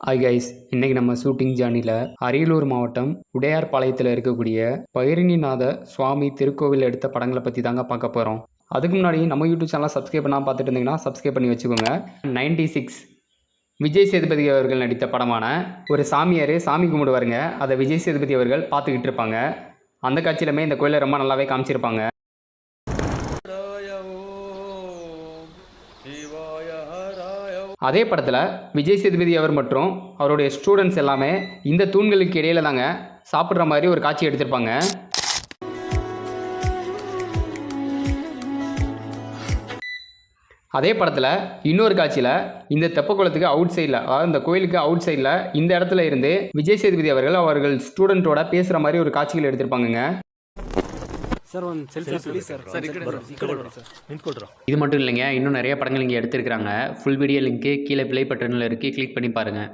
Hi guys, இன்னைக்கு நம்ம shooting ஜேர்னியில் அரியலூர் மாவட்டம் உடையார்பாளையத்தில் இருக்கக்கூடிய பைரணிநாத சுவாமி திருக்கோவில் எடுத்த படங்களை பற்றி தாங்க பார்க்க போகிறோம். அதுக்கு முன்னாடி நம்ம யூடியூப் சேனலை சப்ஸ்கிரைப் பண்ணாமல் பார்த்துட்டு இருந்தீங்கன்னா சப்ஸ்கிரைப் பண்ணி வச்சுக்கோங்க. 96 விஜய் சேதுபதி அவர்கள் நடித்த படமான ஒரு சாமியார் சாமி கும்பிடுவாருங்க. அதை விஜய் சேதுபதி அவர்கள் பார்த்துக்கிட்டு இருப்பாங்க. அந்த காட்சியிலுமே இந்த கோயிலை ரொம்ப நல்லாவே காமிச்சிருப்பாங்க. அதே படத்தில் விஜய் சேதுபதி அவர் மற்றும் அவருடைய ஸ்டூடெண்ட்ஸ் எல்லாமே இந்த தூண்களுக்கு இடையில தாங்க சாப்பிட்ற மாதிரி ஒரு காட்சி எடுத்திருப்பாங்க. அதே படத்தில் இன்னொரு காட்சியில் இந்த தெப்பக்குளத்துக்கு அவுட் சைடில், அதாவது இந்த கோயிலுக்கு அவுட் சைடில் இந்த இடத்துல இருந்து விஜய் சேதுபதி அவர்கள் ஸ்டூடெண்ட்டோட பேசுகிற மாதிரி ஒரு காட்சிகள் எடுத்திருப்பாங்கங்க. இது மட்டும் இல்லைங்க, இன்னும் நிறைய படங்கள் இங்கே எடுத்திருக்கிறாங்க. ஃபுல் வீடியோ லிங்க்கு கீழே ப்ளே பட்டனில் இருக்குது, கிளிக் பண்ணி பாருங்கள்.